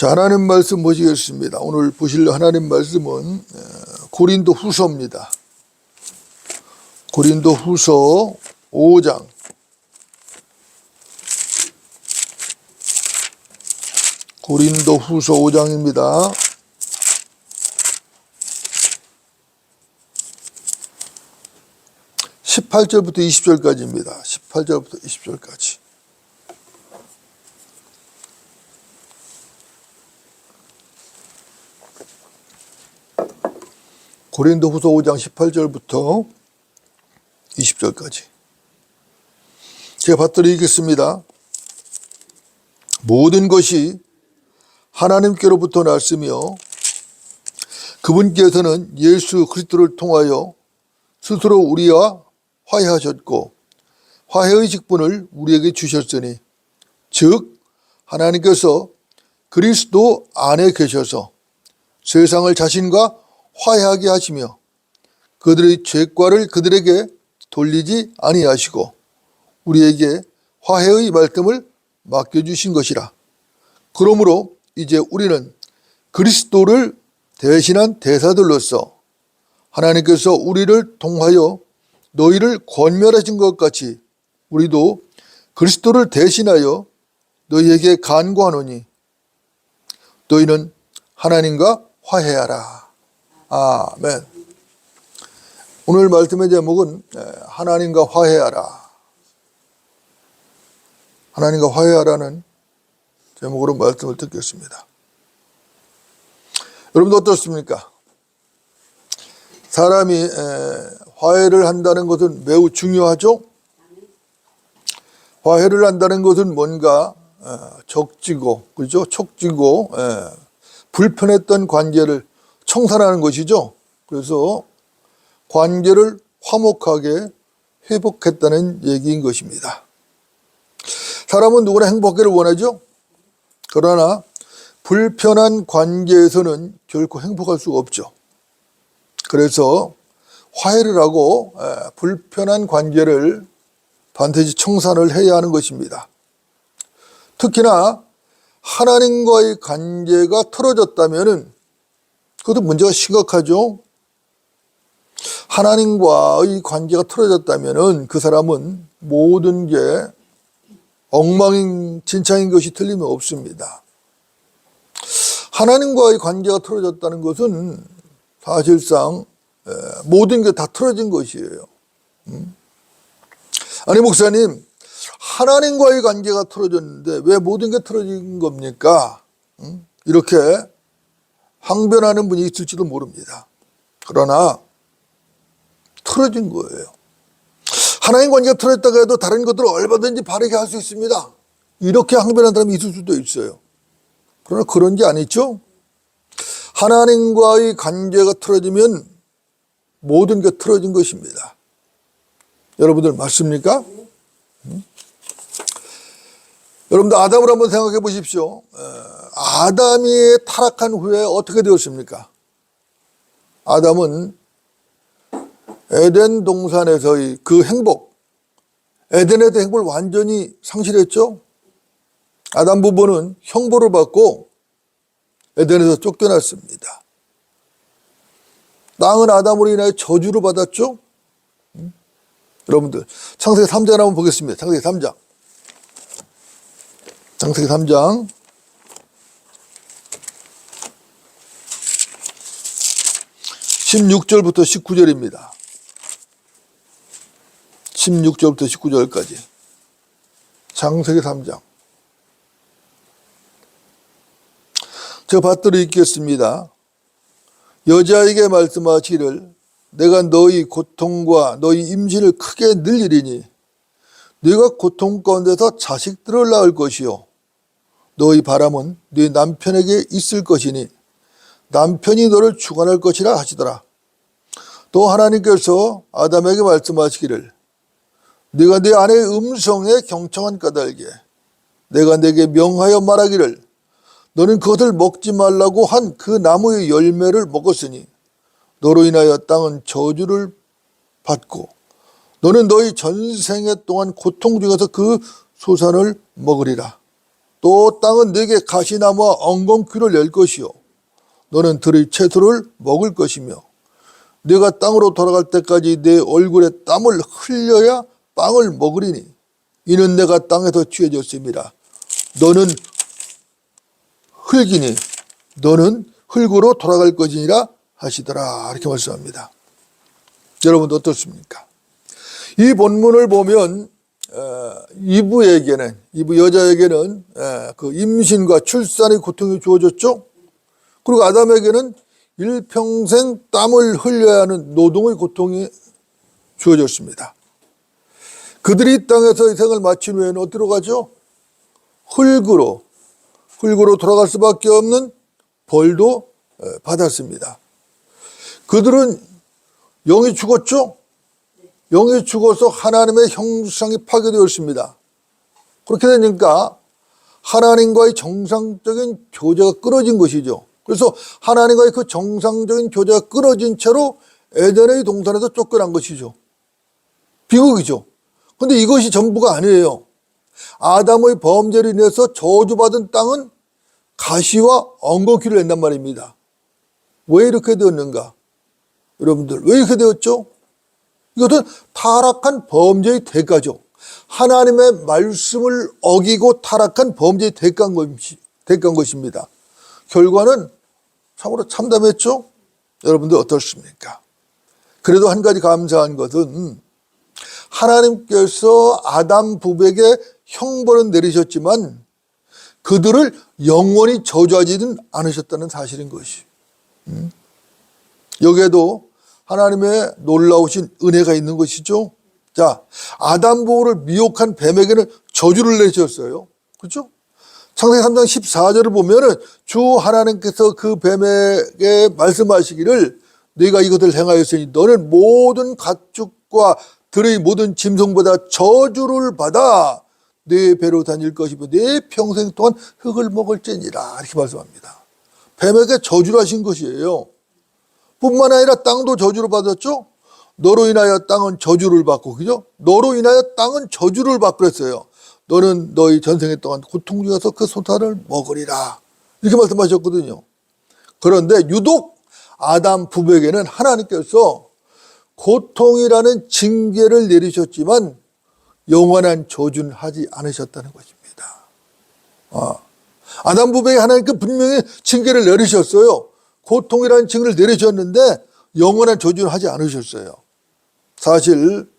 자, 하나님 말씀 보시겠습니다. 오늘 보실 하나님 말씀은 고린도 후서입니다. 고린도 후서 5장. 고린도 후서 5장입니다. 18절부터 20절까지입니다. 18절부터 20절까지. 고린도 후서 5장 18절부터 20절까지. 제가 받들어 읽겠습니다. 모든 것이 하나님께로부터 났으며 그분께서는 예수 그리스도를 통하여 스스로 우리와 화해하셨고 화해의 직분을 우리에게 주셨으니 즉 하나님께서 그리스도 안에 계셔서 세상을 자신과 화해하게 하시며 그들의 죄과를 그들에게 돌리지 아니하시고 우리에게 화해의 말씀을 맡겨주신 것이라. 그러므로 이제 우리는 그리스도를 대신한 대사들로서 하나님께서 우리를 통하여 너희를 권면하신 것 같이 우리도 그리스도를 대신하여 너희에게 간구하노니 너희는 하나님과 화해하라. 아멘. 오늘 말씀의 제목은 하나님과 화해하라. 하나님과 화해하라는 제목으로 말씀을 듣겠습니다. 여러분도 어떻습니까? 사람이 화해를 한다는 것은 매우 중요하죠? 화해를 한다는 것은 뭔가 적지고, 그죠? 촉지고, 불편했던 관계를 청산하는 것이죠. 그래서 관계를 화목하게 회복했다는 얘기인 것입니다. 사람은 누구나 행복하기를 원하죠. 그러나 불편한 관계에서는 결코 행복할 수가 없죠. 그래서 화해를 하고 불편한 관계를 반드시 청산을 해야 하는 것입니다. 특히나 하나님과의 관계가 틀어졌다면 그것도 문제가 심각하죠. 하나님과의 관계가 틀어졌다면 그 사람은 모든 게 엉망진창인 것이 틀림없습니다. 하나님과의 관계가 틀어졌다는 것은 사실상 모든 게 다 틀어진 것이에요. 아니 목사님, 하나님과의 관계가 틀어졌는데 왜 모든 게 틀어진 겁니까? 이렇게 항변하는 분이 있을지도 모릅니다. 그러나 틀어진 거예요. 하나님 관계가 틀어졌다고 해도 다른 것들을 얼마든지 바르게 할 수 있습니다. 이렇게 항변하는 사람이 있을 수도 있어요. 그러나 그런 게 아니죠. 하나님과의 관계가 틀어지면 모든 게 틀어진 것입니다. 여러분들 맞습니까? 여러분들 아담을 한번 생각해 보십시오. 아담이 타락한 후에 어떻게 되었습니까? 아담은 에덴 동산에서의 그 행복, 에덴에서 행복을 완전히 상실했죠. 아담 부부는 형벌을 받고 에덴에서 쫓겨났습니다. 땅은 아담으로 인하여 저주를 받았죠. 여러분들 창세기 3장 한번 보겠습니다. 창세기 3장. 창세기 3장 16절부터 19절입니다. 16절부터 19절까지 창세기 3장. 제가 받들어 읽겠습니다. 여자에게 말씀하시기를 내가 너희 고통과 너희 임신을 크게 늘리리니 네가 고통 가운데서 자식들을 낳을 것이요 너희 바람은 네 남편에게 있을 것이니 남편이 너를 주관할 것이라 하시더라. 또 하나님께서 아담에게 말씀하시기를 네가 네 아내의 음성에 경청한 까닭에 내가 네게 명하여 말하기를 너는 그것을 먹지 말라고 한 그 나무의 열매를 먹었으니 너로 인하여 땅은 저주를 받고 너는 너희 전생에 동안 고통 중에서 그 소산을 먹으리라. 또 땅은 네게 가시나무와 엉겅퀴를 낼 것이요 너는 들의 채소를 먹을 것이며 네가 땅으로 돌아갈 때까지 내 얼굴에 땀을 흘려야 빵을 먹으리니 이는 내가 땅에서 취해졌음이라. 너는 흙이니 너는 흙으로 돌아갈 것이니라 하시더라. 이렇게 말씀합니다. 여러분도 어떻습니까? 이 본문을 보면 이브 여자에게는 그 임신과 출산의 고통이 주어졌죠. 그리고 아담에게는 일평생 땀을 흘려야 하는 노동의 고통이 주어졌습니다. 그들이 이 땅에서 이 생을 마친 후에는 어디로 가죠? 흙으로 돌아갈 수밖에 없는 벌도 받았습니다. 그들은 영이 죽었죠? 영이 죽어서 하나님의 형상이 파괴되었습니다. 그렇게 되니까 하나님과의 정상적인 교제가 끊어진 것이죠. 그래서 하나님과의 그 정상적인 교제가 끊어진 채로 에덴의 동산에서 쫓겨난 것이죠. 비극이죠. 그런데 이것이 전부가 아니에요. 아담의 범죄로 인해서 저주받은 땅은 가시와 엉겅퀴를 낸단 말입니다. 왜 이렇게 되었는가? 여러분들 왜 이렇게 되었죠? 이것은 타락한 범죄의 대가죠. 하나님의 말씀을 어기고 타락한 범죄의 대가인 것입니다. 결과는 참으로 참담했죠? 여러분들 어떻습니까? 그래도 한 가지 감사한 것은 하나님께서 아담 부부에게 형벌은 내리셨지만 그들을 영원히 저주하지는 않으셨다는 사실인 것이. 여기에도 하나님의 놀라우신 은혜가 있는 것이죠. 자, 아담 부부를 미혹한 뱀에게는 저주를 내셨어요. 그렇죠? 창세기 3장 14절을 보면은 주 하나님께서 그 뱀에게 말씀하시기를 네가 이것을 행하였으니 너는 모든 가축과 들의 모든 짐승보다 저주를 받아 네 배로 다닐 것이며 네 평생 동안 흙을 먹을지니라 이렇게 말씀합니다. 뱀에게 저주를 하신 것이에요. 뿐만 아니라 땅도 저주를 받았죠. 너로 인하여 땅은 저주를 받고, 그죠? 너로 인하여 땅은 저주를 받고 그랬어요. 너는 너희 전생에 동안 고통 중에서 그 소탄을 먹으리라 이렇게 말씀하셨거든요. 그런데 유독 아담 부부에게는 하나님께서 고통이라는 징계를 내리셨지만 영원한 저주는 하지 않으셨다는 것입니다. 아담 부부에게 하나님께 분명히 징계를 내리셨어요. 고통이라는 징계를 내리셨는데 영원한 저주는 하지 않으셨어요. 사실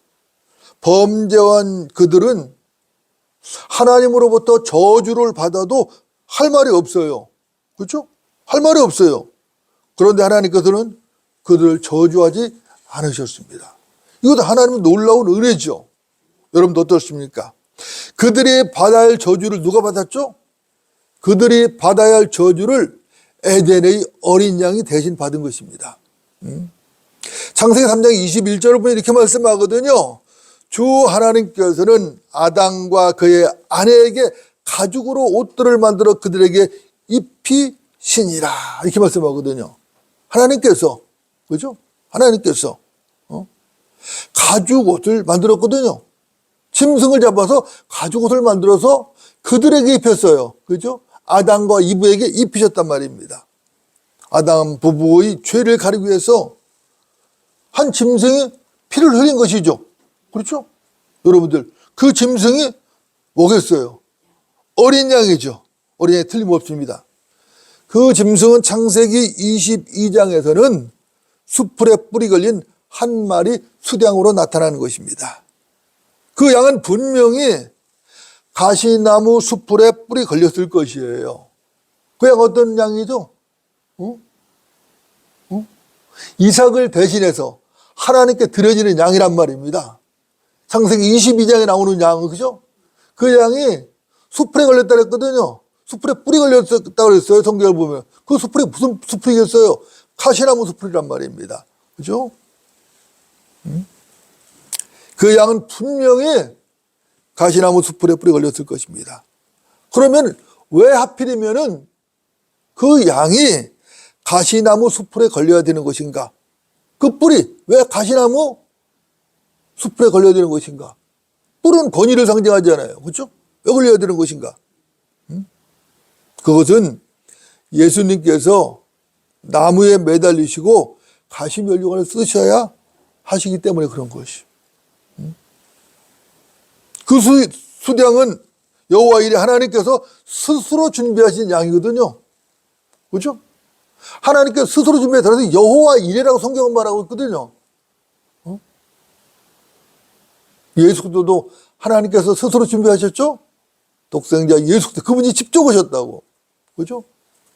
범죄한 그들은 하나님으로부터 저주를 받아도 할 말이 없어요. 그렇죠? 할 말이 없어요. 그런데 하나님께서는 그들을 저주하지 않으셨습니다. 이것도 하나님의 놀라운 은혜죠. 여러분도 어떻습니까? 그들이 받아야 할 저주를 누가 받았죠? 그들이 받아야 할 저주를 에덴의 어린 양이 대신 받은 것입니다. 창세기 3장 21절을 보면 이렇게 말씀하거든요. 주 하나님께서는 아담과 그의 아내에게 가죽으로 옷들을 만들어 그들에게 입히시니라 이렇게 말씀하거든요. 하나님께서, 그죠? 하나님께서 가죽 옷을 만들었거든요. 짐승을 잡아서 가죽 옷을 만들어서 그들에게 입혔어요. 그죠? 아담과 이브에게 입히셨단 말입니다. 아담 부부의 죄를 가리기 위해서 한 짐승이 피를 흘린 것이죠. 그렇죠? 여러분들 그 짐승이 뭐겠어요? 어린 양이죠. 어린 양이 틀림없습니다. 그 짐승은 창세기 22장에서는 수풀에 뿔이 걸린 한 마리 수량으로 나타나는 것입니다. 그 양은 분명히 가시나무 수풀에 뿔이 걸렸을 것이에요. 그 양 어떤 양이죠? 이삭을 대신해서 하나님께 드려지는 양이란 말입니다. 창세기 22장에 나오는 양은, 그죠? 그 양이 수풀에 걸렸다 그랬거든요. 수풀에 뿔이 걸렸다고 그랬어요. 성경을 보면. 그 수풀이 무슨 수풀이겠어요? 가시나무 수풀이란 말입니다. 그죠? 그 양은 분명히 가시나무 수풀에 뿔이 걸렸을 것입니다. 그러면 왜 하필이면은 그 양이 가시나무 수풀에 걸려야 되는 것인가? 그 뿔이 왜 가시나무 수풀에 걸려야 되는 것인가? 뿔은 권위를 상징하잖아요. 그렇죠? 왜 걸려야 되는 것인가? 그것은 예수님께서 나무에 매달리시고 가시면류관을 쓰셔야 하시기 때문에 그런 것이. 그 수량은 여호와 일에 하나님께서 스스로 준비하신 양이거든요. 그렇죠? 하나님께서 스스로 준비해서 여호와 일이라고 성경은 말하고 있거든요. 예수 그리스도도 하나님께서 스스로 준비하셨죠? 독생자 예수 그리스도 그분이 직접 오셨다고. 그렇죠?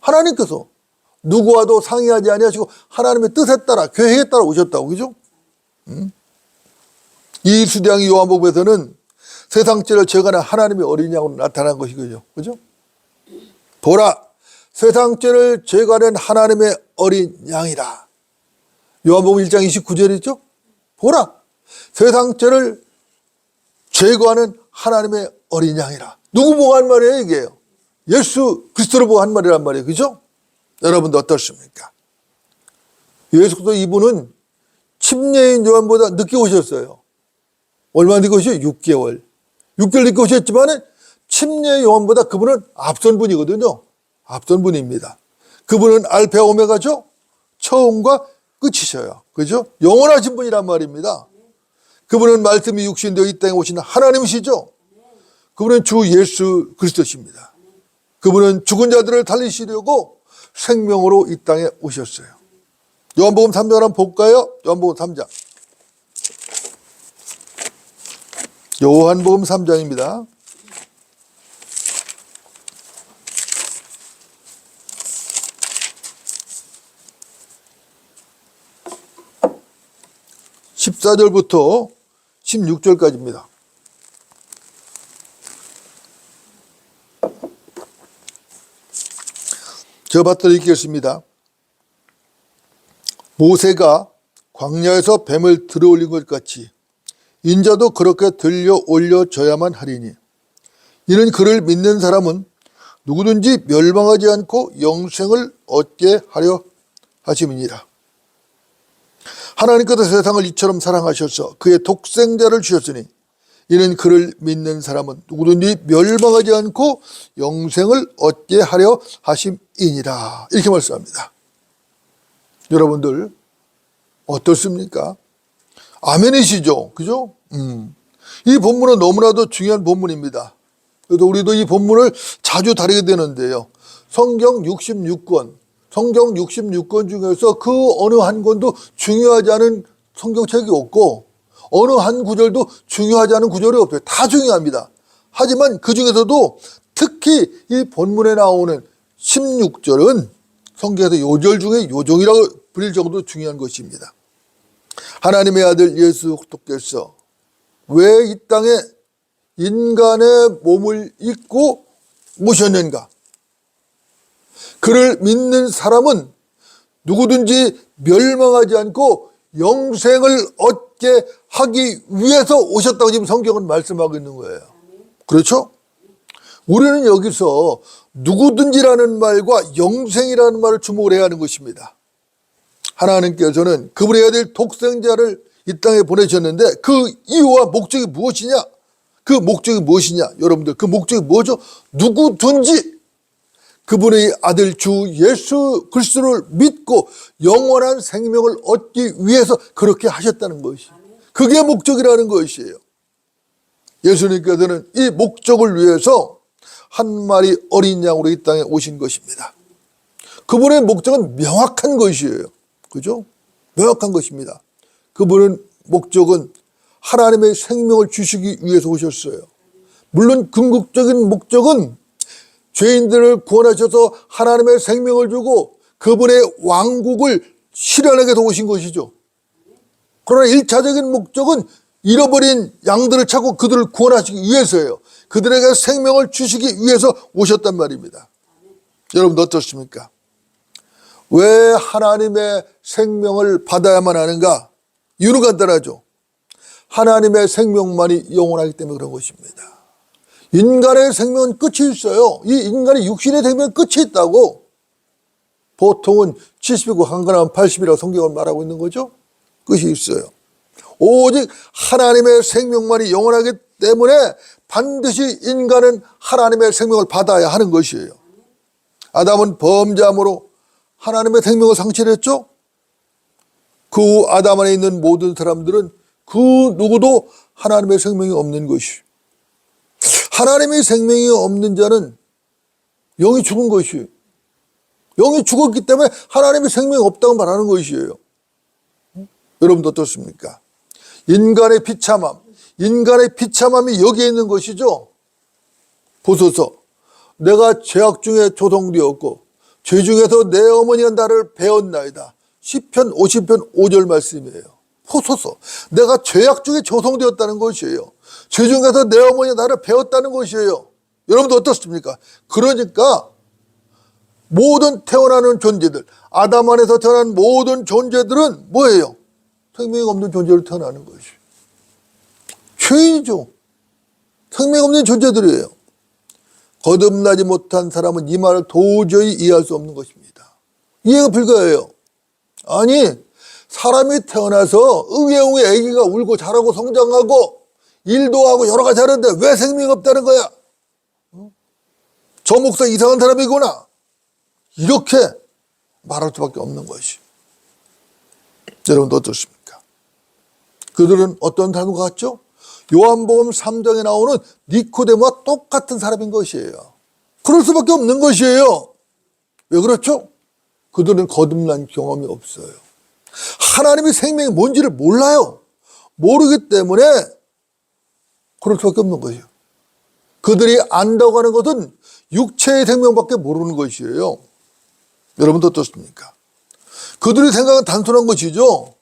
하나님께서 누구와도 상의하지 아니하시고 하나님의 뜻에 따라 계획에 따라 오셨다고. 그죠? 이 수량이 요한복음에서는 세상 죄를 제거하는 하나님의 어린 양으로 나타난 것이거든요. 그죠? 보라, 세상 죄를 제거하는 하나님의 어린 양이라. 요한복음 1장 29절이죠? 보라, 세상 죄를 제거하는 하나님의 어린 양이라. 누구 보고 한 말이에요, 이게요? 예수 그리스도를 보고 한 말이란 말이에요. 그죠? 여러분도 어떻습니까? 예수 그리스도 이분은 침례인 요한보다 늦게 오셨어요. 얼마 늦게 오셨어요? 6개월. 6개월 늦게 오셨지만 침례 요한보다 그분은 앞선 분이거든요. 앞선 분입니다. 그분은 알파 오메가죠? 처음과 끝이셔요. 그죠? 영원하신 분이란 말입니다. 그분은 말씀이 육신되어 이 땅에 오신 하나님이시죠? 그분은 주 예수 그리스도십니다. 그분은 죽은 자들을 살리시려고 생명으로 이 땅에 오셨어요. 요한복음 3장 한번 볼까요? 요한복음 3장. 요한복음 3장입니다. (14절부터) 16절까지입니다. 저 받들어 읽겠습니다. 모세가 광야에서 뱀을 들어올린 것 같이 인자도 그렇게 들려 올려져야만 하리니 이는 그를 믿는 사람은 누구든지 멸망하지 않고 영생을 얻게 하려 하심이니라. 하나님께서 세상을 이처럼 사랑하셔서 그의 독생자를 주셨으니 이는 그를 믿는 사람은 누구든지 멸망하지 않고 영생을 얻게 하려 하심이니라. 이렇게 말씀합니다. 여러분들 어떻습니까? 아멘이시죠? 그죠? 이 본문은 너무나도 중요한 본문입니다. 그래도 우리도 이 본문을 자주 다루게 되는데요. 성경 66권 중에서 그 어느 한 권도 중요하지 않은 성경책이 없고 어느 한 구절도 중요하지 않은 구절이 없어요. 다 중요합니다. 하지만 그 중에서도 특히 이 본문에 나오는 16절은 성경에서 요절 중에 요종이라고 불릴 정도로 중요한 것입니다. 하나님의 아들 예수 그리스도께서 왜 이 땅에 인간의 몸을 입고 오셨는가? 그를 믿는 사람은 누구든지 멸망하지 않고 영생을 얻게 하기 위해서 오셨다고 지금 성경은 말씀하고 있는 거예요. 그렇죠? 우리는 여기서 누구든지라는 말과 영생이라는 말을 주목을 해야 하는 것입니다. 하나님께서는 그분의 아들 독생자를 이 땅에 보내셨는데 그 이유와 목적이 무엇이냐? 그 목적이 무엇이냐? 여러분들 그 목적이 뭐죠? 누구든지 그분의 아들 주 예수 그리스도를 믿고 영원한 생명을 얻기 위해서 그렇게 하셨다는 것이 그게 목적이라는 것이에요. 예수님께서는 이 목적을 위해서 한 마리 어린 양으로 이 땅에 오신 것입니다. 그분의 목적은 명확한 것이에요. 그죠? 명확한 것입니다. 그분의 목적은 하나님의 생명을 주시기 위해서 오셨어요. 물론 궁극적인 목적은 죄인들을 구원하셔서 하나님의 생명을 주고 그분의 왕국을 실현하게 해서 오신 것이죠. 그러나 1차적인 목적은 잃어버린 양들을 찾고 그들을 구원하시기 위해서예요. 그들에게 생명을 주시기 위해서 오셨단 말입니다. 여러분 어떻습니까? 왜 하나님의 생명을 받아야만 하는가? 이유는 간단하죠. 하나님의 생명만이 영원하기 때문에 그런 것입니다. 인간의 생명은 끝이 있어요. 이 인간의 육신의 생명은 끝이 있다고. 보통은 70이고 한가하면 80이라고 성경을 말하고 있는 거죠. 끝이 있어요. 오직 하나님의 생명만이 영원하기 때문에 반드시 인간은 하나님의 생명을 받아야 하는 것이에요. 아담은 범죄함으로 하나님의 생명을 상실했죠. 그 후 아담 안에 있는 모든 사람들은 그 누구도 하나님의 생명이 없는 것이, 하나님의 생명이 없는 자는 영이 죽은 것이에요. 영이 죽었기 때문에 하나님의 생명이 없다고 말하는 것이에요. 여러분도 어떻습니까? 인간의 비참함이 여기에 있는 것이죠. 보소서, 내가 죄악 중에 조성되었고 죄 중에서 내 어머니가 나를 배웠나이다. 시편 50편 5절 말씀이에요. 보소서, 내가 죄악 중에 조성되었다는 것이에요. 죄 중에서 내 어머니가 나를 배웠다는 것이에요. 여러분도 어떻습니까? 그러니까 모든 태어나는 존재들, 아담 안에서 태어난 모든 존재들은 뭐예요? 생명이 없는 존재로 태어나는 것이에요. 죄인이죠. 생명 없는 존재들이에요. 거듭나지 못한 사람은 이 말을 도저히 이해할 수 없는 것입니다. 이해가 불가해요. 아니, 사람이 태어나서 응애응애 아기가 울고 자라고 성장하고 일도 하고 여러 가지 하는데 왜 생명이 없다는 거야? 저 목사 이상한 사람이구나. 이렇게 말할 수밖에 없는 것이. 여러분도 어떻습니까? 그들은 어떤 사람과 같죠? 요한복음 3장에 나오는 니코데모와 똑같은 사람인 것이에요. 그럴 수밖에 없는 것이에요. 왜 그렇죠? 그들은 거듭난 경험이 없어요. 하나님의 생명이 뭔지를 몰라요. 모르기 때문에 그럴 수밖에 없는 것이에요. 그들이 안다고 하는 것은 육체의 생명밖에 모르는 것이에요. 여러분도 어떻습니까? 그들의 생각은 단순한 것이죠.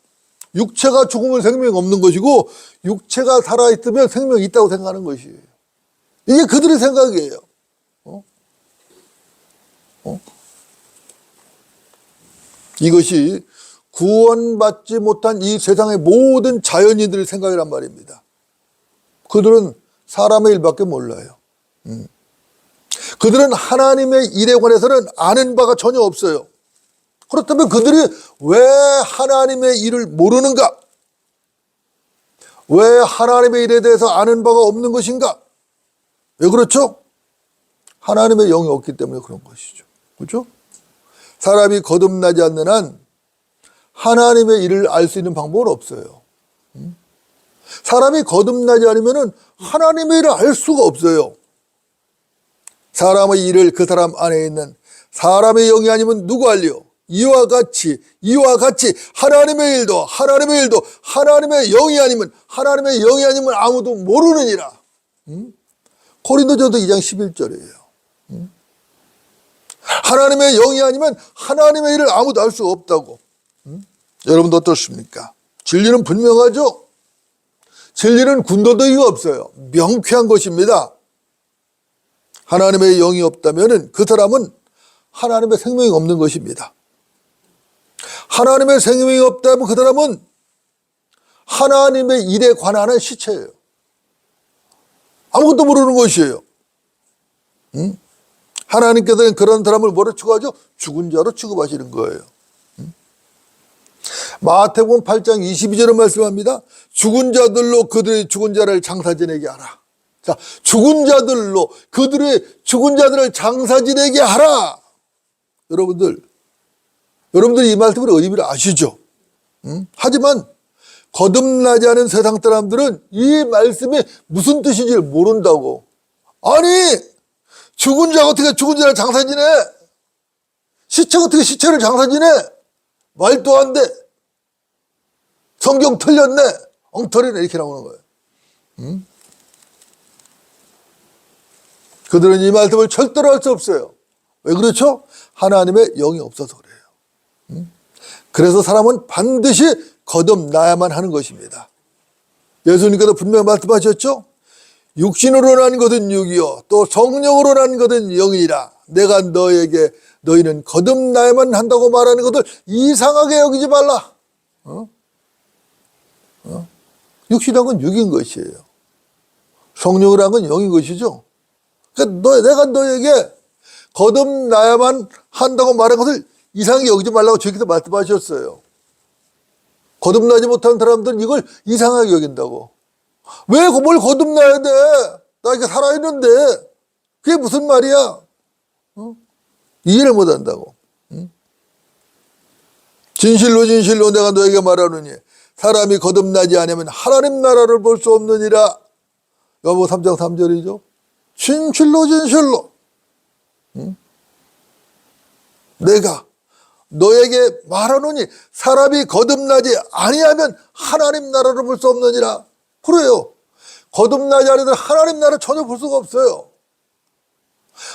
육체가 죽으면 생명이 없는 것이고 육체가 살아있으면 생명이 있다고 생각하는 것이에요. 이게 그들의 생각이에요. 이것이 구원받지 못한 이 세상의 모든 자연인들의 생각이란 말입니다. 그들은 사람의 일밖에 몰라요. 그들은 하나님의 일에 관해서는 아는 바가 전혀 없어요. 그렇다면 그들이 왜 하나님의 일을 모르는가? 왜 하나님의 일에 대해서 아는 바가 없는 것인가? 왜 그렇죠? 하나님의 영이 없기 때문에 그런 것이죠. 그렇죠? 사람이 거듭나지 않는 한 하나님의 일을 알 수 있는 방법은 없어요. 사람이 거듭나지 않으면 하나님의 일을 알 수가 없어요. 사람의 일을 그 사람 안에 있는 사람의 영이 아니면 누가 알리요? 이와 같이 하나님의 일도 하나님의 영이 아니면 아무도 모르느니라. 고린도전서 2장 11절이에요. 하나님의 영이 아니면 하나님의 일을 아무도 알 수 없다고. 여러분도 어떻습니까? 진리는 분명하죠? 진리는 군더더기가 없어요. 명쾌한 것입니다. 하나님의 영이 없다면 그 사람은 하나님의 생명이 없는 것입니다. 하나님의 생명이 없다면 그 사람은 하나님의 일에 관한 시체예요. 아무것도 모르는 것이에요. 하나님께서는 그런 사람을 뭐로 취급하죠? 죽은 자로 취급하시는 거예요. 마태복음 8장 22절을 말씀합니다. 죽은 자들로 그들의 죽은 자를 장사 지내게 하라. 자, 죽은 자들로 그들의 죽은 자들을 장사 지내게 하라. 여러분들 이 말씀의 의미를 아시죠? 하지만 거듭나지 않은 세상 사람들은 이 말씀이 무슨 뜻인지를 모른다고. 아니, 죽은 자가 어떻게 죽은 자를 장사 지내? 시체가 어떻게 시체를 장사 지내? 말도 안 돼. 성경 틀렸네. 엉터리네. 이렇게 나오는 거예요. 그들은 이 말씀을 절대로 할 수 없어요. 왜 그렇죠? 하나님의 영이 없어서 그래요. 그래서 사람은 반드시 거듭나야만 하는 것입니다. 예수님께서 분명히 말씀하셨죠? 육신으로 난 것은 육이요 또 성령으로 난 것은 영이라. 내가 너희는 거듭나야만 한다고 말하는 것을 이상하게 여기지 말라. 육신이란 건 육인 것이에요. 성령이란 건 영인 것이죠. 그러니까 내가 너에게 거듭나야만 한다고 말한 것을 이상하게 여기지 말라고 주께서 말씀하셨어요. 거듭나지 못한 사람들은 이걸 이상하게 여긴다고. 왜 뭘 거듭나야 돼? 나 이렇게 살아있는데 그게 무슨 말이야? 이해를 못한다고. 진실로 진실로 내가 너에게 말하노니 사람이 거듭나지 않으면 하나님 나라를 볼 수 없느니라. 요한복음 3장 3절이죠. 진실로 진실로 내가 너에게 말하노니 사람이 거듭나지 아니하면 하나님 나라를 볼 수 없느니라. 그래요. 거듭나지 않으면 하나님 나라를 전혀 볼 수가 없어요.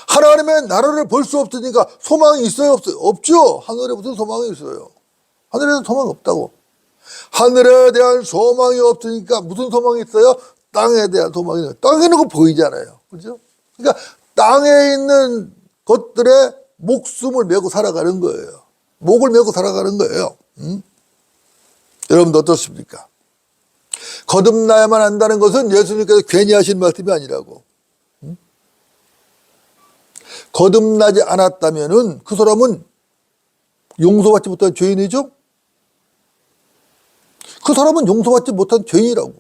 하나님의 나라를 볼 수 없으니까 소망이 있어요, 없어요? 없죠. 하늘에 무슨 소망이 있어요? 하늘에는 소망이 없다고. 하늘에 대한 소망이 없으니까 무슨 소망이 있어요? 땅에 대한 소망이 있어요. 땅에 있는 거 보이잖아요. 그죠? 그러니까 땅에 있는 것들에 목숨을 메고 살아가는 거예요. 목을 메고 살아가는 거예요. 여러분 어떻습니까? 거듭나야만 한다는 것은 예수님께서 괜히 하신 말씀이 아니라고. 거듭나지 않았다면은 그 사람은 용서받지 못한 죄인이죠? 그 사람은 용서받지 못한 죄인이라고.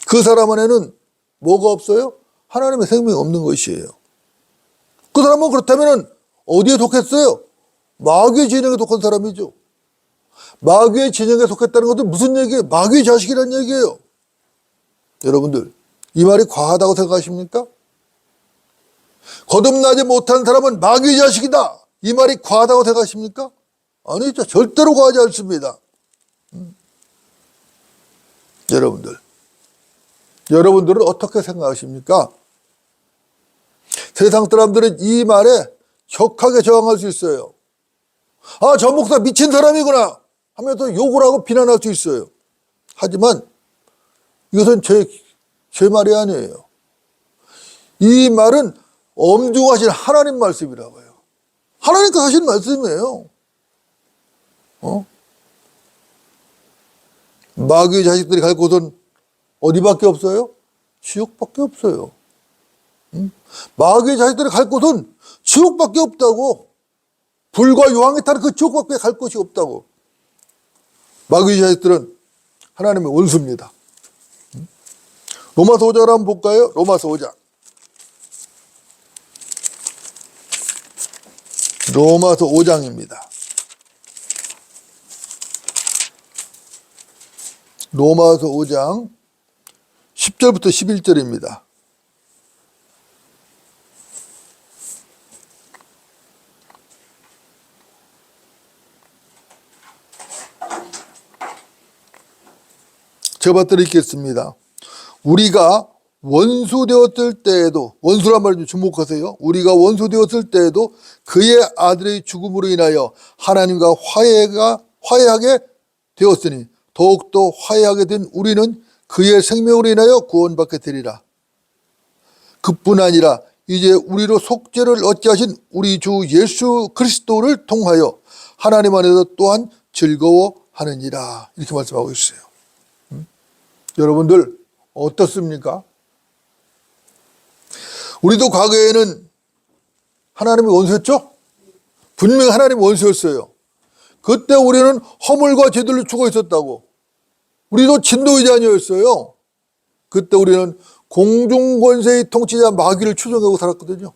그 사람 안에는 뭐가 없어요? 하나님의 생명이 없는 것이에요. 그 사람은 그렇다면 어디에 속했어요? 마귀의 진영에 속한 사람이죠. 마귀의 진영에 속했다는 것은 무슨 얘기예요? 마귀의 자식이라는 얘기예요. 여러분들, 이 말이 과하다고 생각하십니까? 거듭나지 못한 사람은 마귀의 자식이다. 이 말이 과하다고 생각하십니까? 아니죠. 절대로 과하지 않습니다. 여러분들은 어떻게 생각하십니까? 세상 사람들은 이 말에 격하게 저항할 수 있어요. 아, 저 목사 미친 사람이구나 하면서 욕을 하고 비난할 수 있어요. 하지만 이것은 제 말이 아니에요. 이 말은 엄중하신 하나님 말씀이라고요. 하나님께서 하신 말씀이에요. 마귀의 자식들이 갈 곳은 어디밖에 없어요? 지옥밖에 없어요. 마귀의 자식들이 갈 곳은 지옥밖에 없다고. 불과 유황이 타는 그 지옥밖에 갈 곳이 없다고. 마귀의 자식들은 하나님의 원수입니다. 로마서 5장을 한번 볼까요? 로마서 5장. 로마서 5장입니다. 로마서 5장 10절부터 11절입니다. 제가 받들이겠습니다. 우리가 원수 되었을 때에도, 원수란 말을 주목하세요. 우리가 원수 되었을 때에도 그의 아들의 죽음으로 인하여 하나님과 화해하게 되었으니 더욱더 화해하게 된 우리는 그의 생명으로 인하여 구원받게 되리라. 그뿐 아니라 이제 우리로 속죄를 얻게 하신 우리 주 예수 그리스도를 통하여 하나님 안에서 또한 즐거워하느니라. 이렇게 말씀하고 있어요. 여러분들 어떻습니까? 우리도 과거에는 하나님의 원수였죠? 분명히 하나님의 원수였어요. 그때 우리는 허물과 죄들로 죽어 있었다고. 우리도 진노의 자녀였어요. 그때 우리는 공중권세의 통치자 마귀를 추종하고 살았거든요.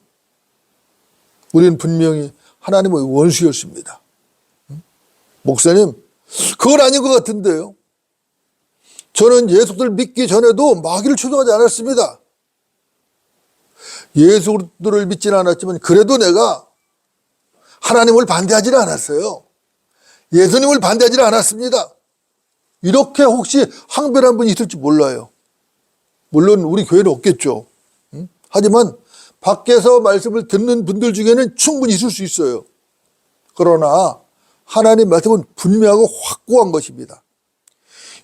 우리는 분명히 하나님의 원수였습니다. 목사님, 그건 아닌 것 같은데요. 저는 예수를 믿기 전에도 마귀를 추종하지 않았습니다. 예수를 믿지는 않았지만 그래도 내가 하나님을 반대하지는 않았어요. 예수님을 반대하지는 않았습니다. 이렇게 혹시 항변한 분이 있을지 몰라요. 물론 우리 교회는 없겠죠. 하지만 밖에서 말씀을 듣는 분들 중에는 충분히 있을 수 있어요. 그러나 하나님 말씀은 분명하고 확고한 것입니다.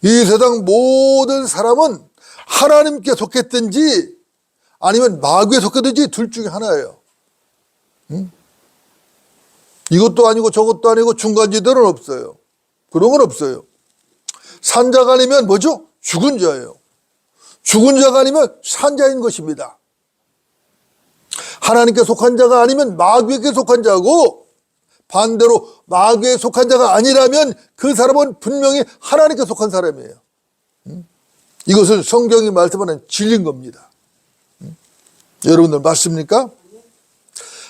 이 세상 모든 사람은 하나님께 속했든지 아니면 마귀에 속했든지 둘 중에 하나예요. 이것도 아니고 저것도 아니고 중간지대는 없어요. 그런 건 없어요. 산자가 아니면 뭐죠? 죽은 자예요. 죽은 자가 아니면 산자인 것입니다. 하나님께 속한 자가 아니면 마귀에게 속한 자고, 반대로 마귀에 속한 자가 아니라면 그 사람은 분명히 하나님께 속한 사람이에요. 이것은 성경이 말씀하는 진리인 겁니다. 여러분들 맞습니까?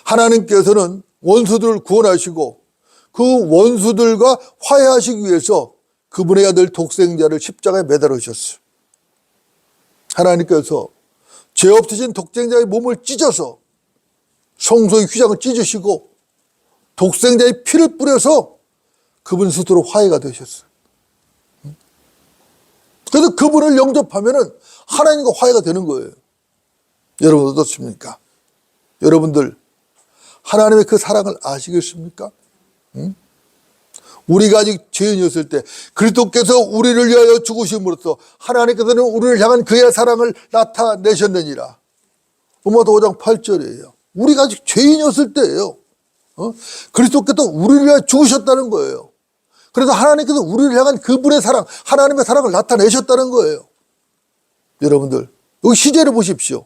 하나님께서는 원수들을 구원하시고 그 원수들과 화해하시기 위해서 그분의 아들 독생자를 십자가에 매달으셨어요. 하나님께서 죄 없으신 독생자의 몸을 찢어서 성소의 휘장을 찢으시고 독생자의 피를 뿌려서 그분 스스로 화해가 되셨어요. 그래서 그분을 영접하면은 하나님과 화해가 되는 거예요. 여러분 어떻습니까? 여러분들 하나님의 그 사랑을 아시겠습니까? 응? 우리가 아직 죄인이었을 때 그리스도께서 우리를 위하여 죽으심으로써 하나님께서는 우리를 향한 그의 사랑을 나타내셨느니라. 로마서 5장 8절이에요. 우리가 아직 죄인이었을 때예요. 그리스도께서 우리를 위하여 죽으셨다는 거예요. 그래서 하나님께서 우리를 향한 그분의 사랑, 하나님의 사랑을 나타내셨다는 거예요. 여러분들 여기 시제를 보십시오.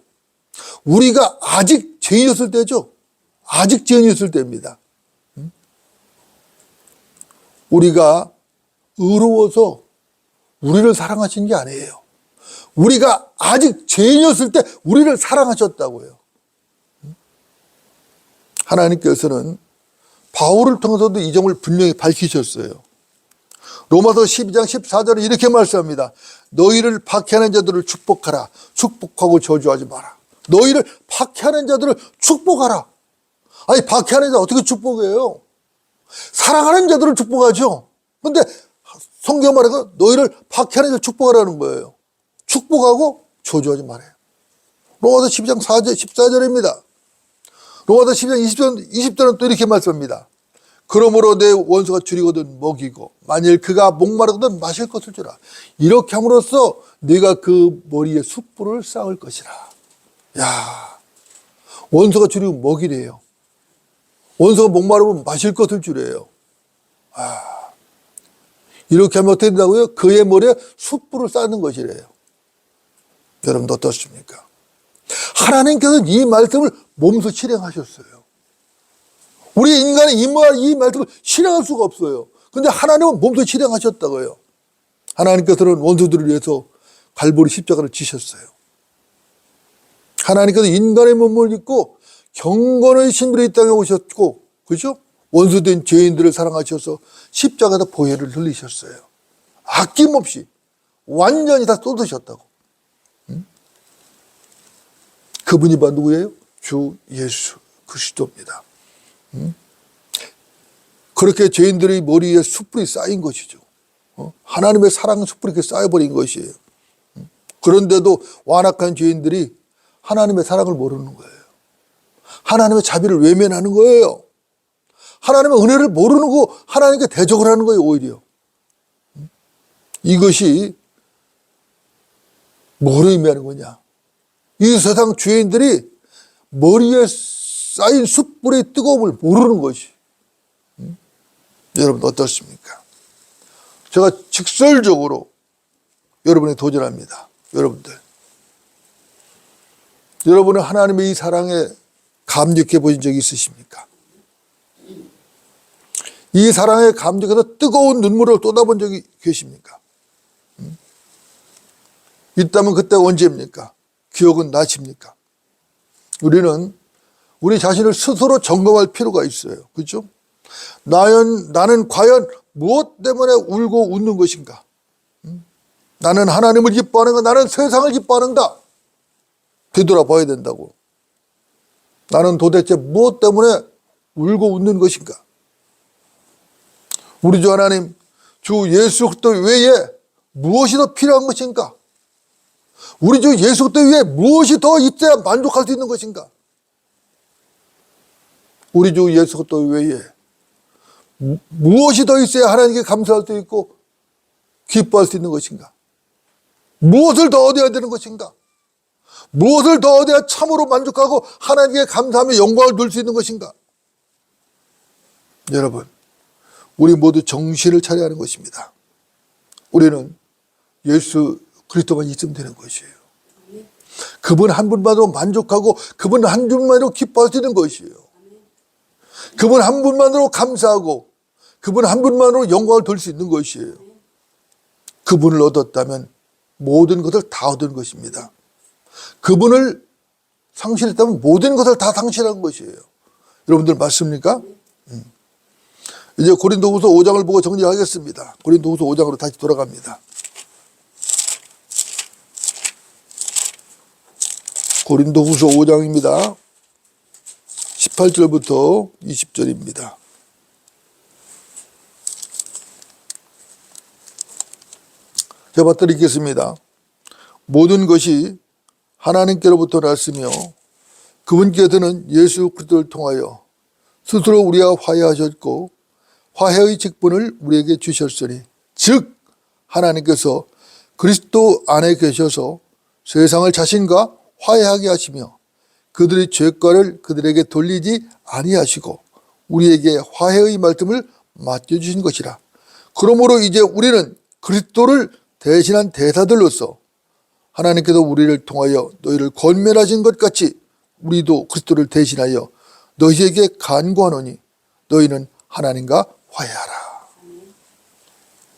우리가 아직 죄인이었을 때죠. 아직 죄인이었을 때입니다. 우리가 의로워서 우리를 사랑하신 게 아니에요. 우리가 아직 죄인이었을 때 우리를 사랑하셨다고요. 하나님께서는 바울을 통해서도 이 점을 분명히 밝히셨어요. 로마서 12장 14절에 이렇게 말씀합니다. 너희를 박해하는 자들을 축복하라. 축복하고 저주하지 마라. 너희를 박해하는 자들을 축복하라. 아니 박해하는 자 어떻게 축복해요? 사랑하는 자들을 축복하죠. 그런데 성경 말해서 너희를 박해하는 자를 축복하라는 거예요. 축복하고 저주하지 말아요. 로마서 12장 14절입니다. 로마서 12장 20절은 또 이렇게 말씀합니다. 그러므로 내 원수가 줄이거든 먹이고 만일 그가 목마르거든 마실 것을 주라. 이렇게 함으로써 네가 그 머리에 숯불을 쌓을 것이라. 야, 원수가 줄이면 먹이래요. 원수가 목마르면 마실 것을 주래요. 이렇게 하면 어떻게 된다고요? 그의 머리에 숯불을 쌓는 것이래요. 여러분 어떻습니까? 하나님께서는 이 말씀을 몸소 실행하셨어요. 우리 인간의 이 말씀을 실행할 수가 없어요. 근데 하나님은 몸소 실행하셨다고요. 하나님께서는 원수들을 위해서 갈보리 십자가를 지셨어요. 하나님께서 인간의 몸을 입고 경건의 신비로 이 땅에 오셨고, 그죠? 원수된 죄인들을 사랑하셔서 십자가에다 보혈을 흘리셨어요. 아낌없이 완전히 다 쏟으셨다고. 그분이 바로 누구예요? 주 예수 그리스도입니다. 그렇게 죄인들의 머리에 숯불이 쌓인 것이죠. 하나님의 사랑 숯불이 이렇게 쌓여버린 것이에요. 그런데도 완악한 죄인들이 하나님의 사랑을 모르는 거예요. 하나님의 자비를 외면하는 거예요. 하나님의 은혜를 모르는 거 하나님께 대적을 하는 거예요. 오히려 이것이 뭐를 의미하는 거냐? 이 세상 죄인들이 머리에 쌓인 숯불의 뜨거움을 모르는 것이. 여러분 어떻습니까? 제가 직설적으로 여러분에 도전합니다. 여러분은 하나님의 이 사랑에 감격해 보신 적이 있으십니까? 이 사랑에 감격해서 뜨거운 눈물을 쏟아본 적이 계십니까? 있다면 그때가 언제입니까? 기억은 나십니까? 우리는 우리 자신을 스스로 점검할 필요가 있어요. 그렇죠? 나는 과연 무엇 때문에 울고 웃는 것인가? 나는 하나님을 기뻐하는가? 나는 세상을 기뻐하는가? 되돌아봐야 된다고. 나는 도대체 무엇 때문에 울고 웃는 것인가? 우리 주 하나님, 주 예수 그리스도 외에 무엇이 더 필요한 것인가? 우리 주 예수 그리스도 외에 무엇이 더 있어야 만족할 수 있는 것인가? 우리 주 예수 그리스도 외에 무엇이 더 있어야 하나님께 감사할 수 있고 기뻐할 수 있는 것인가? 무엇을 더 얻어야 되는 것인가? 무엇을 더 얻어야 참으로 만족하고 하나님께 감사하며 영광을 돌 수 있는 것인가? 여러분, 우리 모두 정신을 차려야 하는 것입니다. 우리는 예수 그리스도만 있으면 되는 것이에요. 그분 한 분만으로 만족하고 그분 한 분만으로 기뻐할 수 있는 것이에요. 그분 한 분만으로 감사하고 그분 한 분만으로 영광을 돌 수 있는 것이에요. 그분을 얻었다면 모든 것을 다 얻은 것입니다. 그분을 상실했다면 모든 것을 다 상실한 것이에요. 여러분들 맞습니까? 이제 고린도후서 5장을 보고 정리하겠습니다. 고린도후서 5장으로 다시 돌아갑니다. 고린도후서 5장입니다. 18절부터 20절입니다. 제가 받들이겠습니다. 모든 것이 하나님께로부터 났으며 그분께서는 예수 그리스도를 통하여 스스로 우리와 화해하셨고 화해의 직분을 우리에게 주셨으니 즉 하나님께서 그리스도 안에 계셔서 세상을 자신과 화해하게 하시며 그들의 죄과를 그들에게 돌리지 아니하시고 우리에게 화해의 말씀을 맡겨주신 것이라. 그러므로 이제 우리는 그리스도를 대신한 대사들로서 하나님께서 우리를 통하여 너희를 권면하신 것 같이 우리도 그리스도를 대신하여 너희에게 간구하노니 너희는 하나님과 화해하라.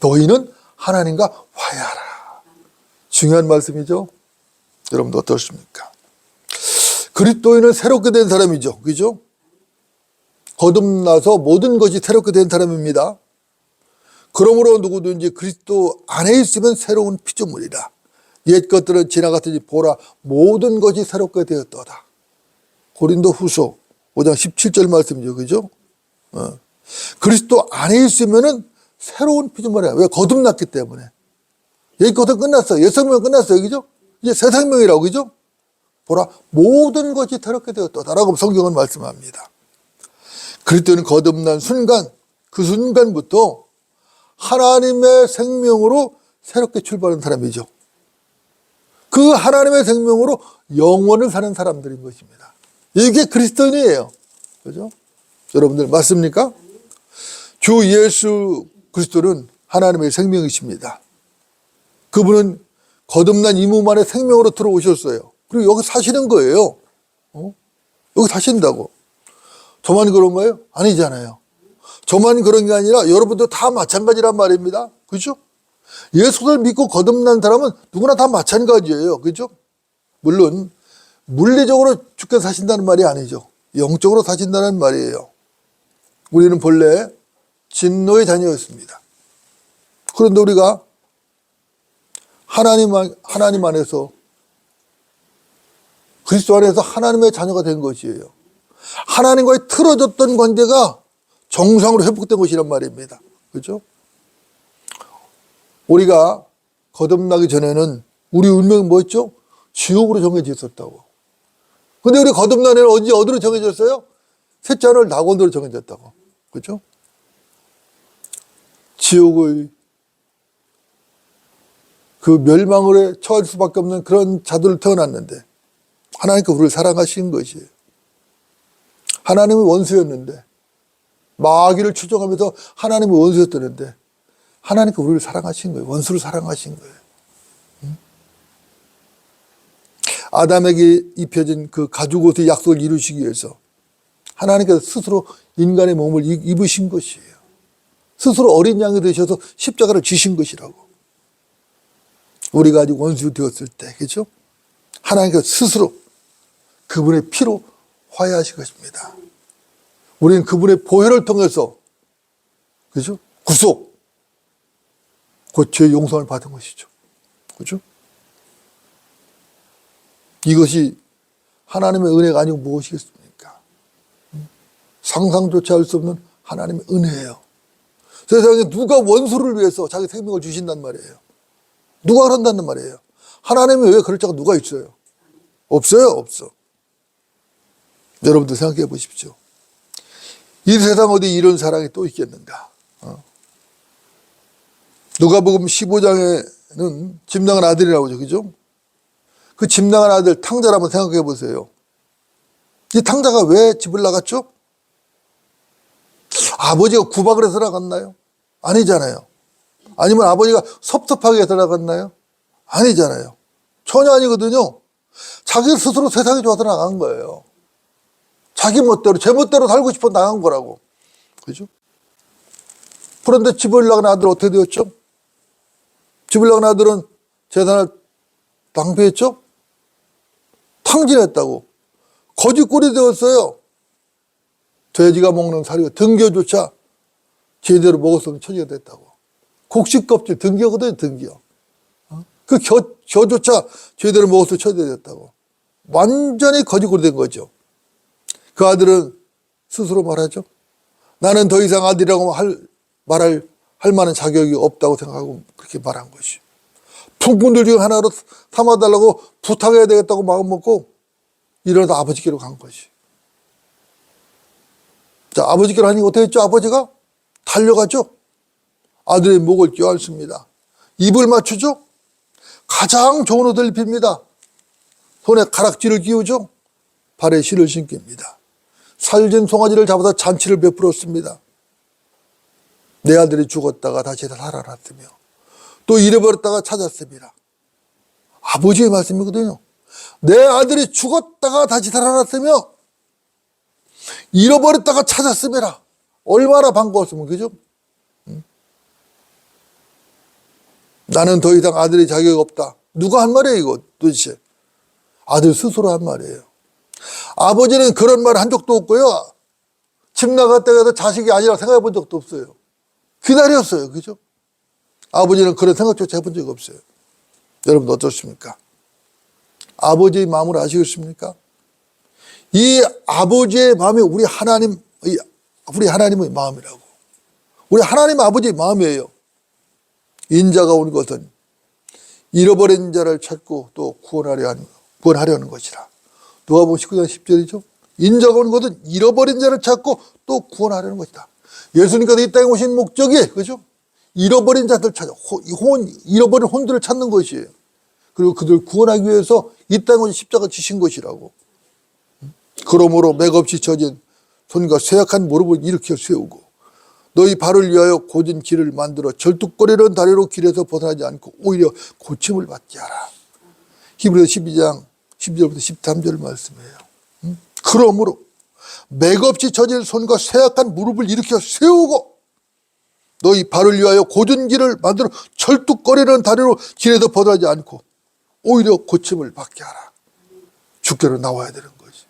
너희는 하나님과 화해하라. 중요한 말씀이죠. 여러분도 어떻습니까? 그리스도인은 새롭게 된 사람이죠. 그죠? 거듭나서 모든 것이 새롭게 된 사람입니다. 그러므로 누구든지 그리스도 안에 있으면 새로운 피조물이라. 옛 것들은 지나갔더니 보라 모든 것이 새롭게 되었도다. 고린도후서 5장 17절 말씀이죠. 그죠? 그리스도 안에 있으면은 새로운 피조물이야. 왜? 거듭났기 때문에. 옛 것은 끝났어요. 옛 생명은 끝났어요. 그죠? 이제 새 생명이라고. 그죠? 보라 모든 것이 새롭게 되었도다라고 성경은 말씀합니다. 그리스도는 거듭난 순간 그 순간부터 하나님의 생명으로 새롭게 출발한 사람이죠. 그 하나님의 생명으로 영원을 사는 사람들인 것입니다. 이게 그리스도인이에요. 그죠? 여러분들 맞습니까? 주 예수 그리스도는 하나님의 생명이십니다. 그분은 거듭난 이 몸 안에 생명으로 들어오셨어요. 그리고 여기 사시는 거예요. 여기 사신다고. 저만 그런가요? 아니잖아요. 저만 그런 게 아니라 여러분도 다 마찬가지란 말입니다. 그죠? 예수를 믿고 거듭난 사람은 누구나 다 마찬가지예요. 그죠? 물론 물리적으로 죽게 사신다는 말이 아니죠. 영적으로 사신다는 말이에요. 우리는 본래 진노의 자녀였습니다. 그런데 우리가 하나님 안에서 그리스도 안에서 하나님의 자녀가 된 것이에요. 하나님과의 틀어졌던 관계가 정상으로 회복된 것이란 말입니다. 그렇죠? 우리가 거듭나기 전에는 우리 운명이 뭐였죠? 지옥으로 정해져 있었다고. 근데 우리 거듭난 애는 어디로 정해졌어요? 셋째 하늘 낙원으로 정해졌다고. 그렇죠? 지옥의 그 멸망을 처할 수밖에 없는 그런 자들을 태어났는데 하나님께서 우리를 사랑하신 것이에요. 하나님의 원수였는데 마귀를 추종하면서 하나님의 원수였다는데 하나님께서 우리를 사랑하신 거예요. 원수를 사랑하신 거예요. 아담에게 입혀진 그 가죽옷의 약속을 이루시기 위해서 하나님께서 스스로 인간의 몸을 입으신 것이에요. 스스로 어린 양이 되셔서 십자가를 지신 것이라고. 우리가 아직 원수 되었을 때, 그렇죠? 하나님께서 스스로 그분의 피로 화해하신 것입니다. 우리는 그분의 보혈을 통해서, 그렇죠? 구속, 그 죄의 용서를 받은 것이죠. 그렇죠? 이것이 하나님의 은혜가 아니고 무엇이겠습니까? 상상조차 할 수 없는 하나님의 은혜예요. 세상에 누가 원수를 위해서 자기 생명을 주신단 말이에요. 누가 그런다는 말이에요. 하나님이 왜 그럴 자가 누가 있어요? 없어요, 없어. 여러분들 생각해 보십시오. 이 세상 어디 이런 사랑이 또 있겠는가? 누가복음 15장에는 짐승한 아들이라고 하죠. 그죠? 그 짐승한 아들 탕자를 한번 생각해 보세요. 이 탕자가 왜 집을 나갔죠? 아버지가 구박을 해서 나갔나요? 아니잖아요. 아니면 아버지가 섭섭하게 해서 나갔나요? 아니잖아요. 전혀 아니거든요. 자기 스스로 세상이 좋아서 나간 거예요. 자기 멋대로, 제 멋대로 살고 싶어 나간 거라고. 그죠? 그런데 집을 나간 아들 어떻게 되었죠? 집을 나간 아들은 재산을 낭비했죠? 탕진했다고. 거짓골이 되었어요. 돼지가 먹는 사료 등겨조차 제대로 먹었으면 처리가 됐다고. 곡식 껍질 등겨거든요, 등겨. 그 겨조차 제대로 먹었으면 처리가 됐다고. 완전히 거짓골이 된 거죠. 그 아들은 스스로 말하죠. 나는 더 이상 아들이라고 할 만한 자격이 없다고 생각하고 그렇게 말한 것이. 품꾼들 중에 하나로 삼아달라고 부탁해야 되겠다고 마음먹고 일어나서 아버지께로 간 것이. 자, 아버지께로 하니까 어떻게 했죠? 아버지가 달려가죠. 아들의 목을 껴안습니다. 입을 맞추죠. 가장 좋은 옷을 입힙니다. 손에 가락지를 끼우죠. 발에 실을 신깁니다. 살진 송아지를 잡아서 잔치를 베풀었습니다. 내 아들이 죽었다가 다시 살아났으며 또 잃어버렸다가 찾았습니다. 아버지의 말씀이거든요. 내 아들이 죽었다가 다시 살아났으며 잃어버렸다가 찾았음이라. 얼마나 반가웠으면, 그죠? 나는 더 이상 아들의 자격이 없다. 누가 한 말이에요, 이거 도대체? 아들 스스로 한 말이에요. 아버지는 그런 말 한 적도 없고요. 집 나갔다 가도 자식이 아니라 생각해 본 적도 없어요. 기다렸어요, 그죠? 아버지는 그런 생각조차 해본 적이 없어요. 여러분 어떻습니까? 아버지의 마음을 아시겠습니까? 이 아버지의 마음이 우리 하나님의 마음이라고. 우리 하나님 아버지의 마음이에요. 인자가 온 것은 잃어버린 자를 찾고 또 구원하려는 것이라. 누가복음 19장 10절이죠. 인자가 온 것은 잃어버린 자를 찾고 또 구원하려는 것이다. 예수님께서 이 땅에 오신 목적이, 그죠? 잃어버린 자들 찾아, 잃어버린 혼들을 찾는 것이에요. 그리고 그들을 구원하기 위해서 이 땅에 오신 십자가 지신 것이라고. 그러므로 맥없이 젖은 손과 쇠약한 무릎을 일으켜 세우고 너희 발을 위하여 곧은 길을 만들어 절뚝거리는 다리로 길에서 벗어나지 않고 오히려 고침을 받게 하라. 히브리서 12장 12절부터 13절 말씀이에요. 그러므로 맥없이 젖은 손과 쇠약한 무릎을 일으켜 세우고 너희 발을 위하여 곧은 길을 만들어 절뚝거리는 다리로 길에서 벗어나지 않고 오히려 고침을 받게 하라. 주께로 나와야 되는 것이.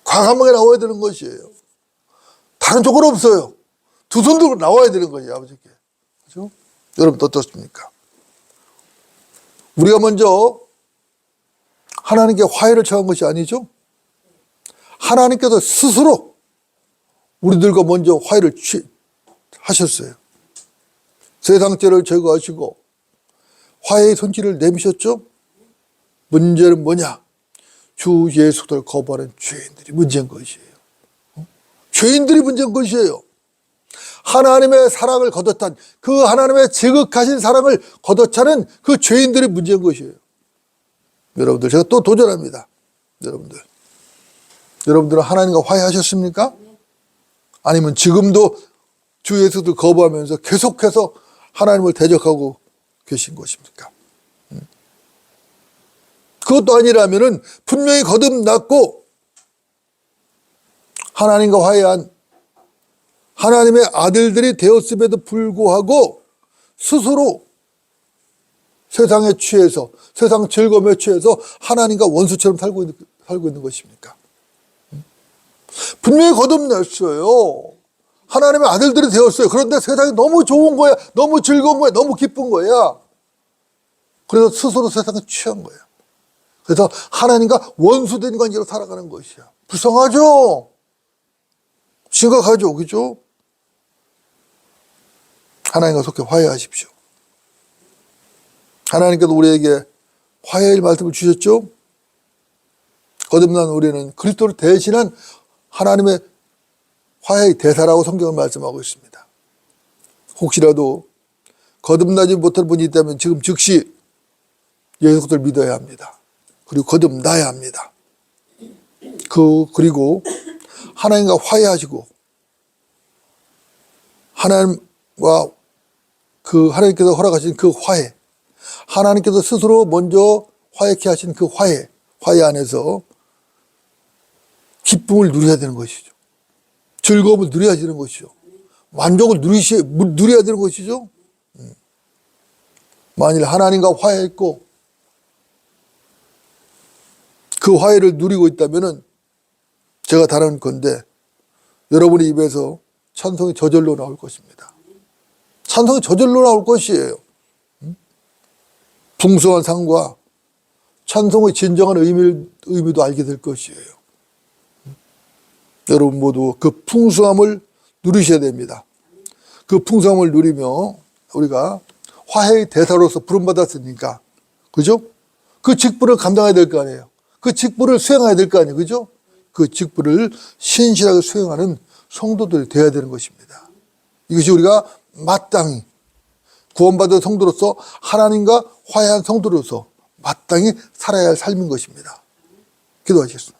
과감하게 나와야 되는 것이에요. 다른 조건 없어요. 두 손 들고 나와야 되는 거예요, 아버지께. 그죠? 여러분 어떻습니까? 우리가 먼저 하나님께 화해를 청한 것이 아니죠. 하나님께서 스스로 우리들과 먼저 화해를 하셨어요. 세상 죄를 제거하시고 화해의 손길을 내미셨죠. 문제는 뭐냐? 주 예수를 거부하는 죄인들이 문제인 것이에요. 죄인들이 문제인 것이에요. 하나님의 사랑을 거듭한 그 하나님의 지극하신 사랑을 거듭하는 그 죄인들이 문제인 것이에요. 여러분들 제가 또 도전합니다. 여러분들은 하나님과 화해하셨습니까? 아니면 지금도 주 예수를 거부하면서 계속해서 하나님을 대적하고 계신 것입니까? 그것도 아니라면은 분명히 거듭났고 하나님과 화해한 하나님의 아들들이 되었음에도 불구하고 스스로 세상에 취해서 세상 즐거움에 취해서 하나님과 원수처럼 살고 있는 것입니까? 분명히 거듭났어요. 하나님의 아들들이 되었어요. 그런데 세상이 너무 좋은 거야. 너무 즐거운 거야. 너무 기쁜 거야. 그래서 스스로 세상에 취한 거야. 그래서 하나님과 원수된 관계로 살아가는 것이야. 불쌍하죠? 심각하죠? 그죠? 하나님과 속히 화해하십시오. 하나님께서 우리에게 화해의 말씀을 주셨죠? 거듭난 우리는 그리스도를 대신한 하나님의 화해의 대사라고 성경은 말씀하고 있습니다. 혹시라도 거듭나지 못할 분이 있다면 지금 즉시 예수 그리스도를 믿어야 합니다. 그리고 거듭나야 합니다. 그리고 하나님과 화해하시고 하나님과 하나님께서 허락하신 그 화해, 하나님께서 스스로 먼저 화해케 하신 그 화해 안에서 기쁨을 누려야 되는 것이죠. 즐거움을 누려야 되는 것이죠. 만족을 누려야 되는 것이죠. 만일 하나님과 화해했고 그 화해를 누리고 있다면은 제가 다른 건데 여러분의 입에서 찬송이 저절로 나올 것입니다. 찬송이 저절로 나올 것이에요. 풍성한 상과 찬송의 진정한 의미도 알게 될 것이에요. 여러분 모두 그 풍성함을 누리셔야 됩니다. 그 풍성함을 누리며 우리가 화해의 대사로서 부름받았으니까, 그죠? 그 직분을 감당해야 될 거 아니에요. 그 직분을 수행해야 될 거 아니에요. 그죠? 그 직분을 신실하게 수행하는 성도들이 되어야 되는 것입니다. 이것이 우리가 마땅히 구원받은 성도로서 하나님과 화해한 성도로서 마땅히 살아야 할 삶인 것입니다. 기도하시겠습니다.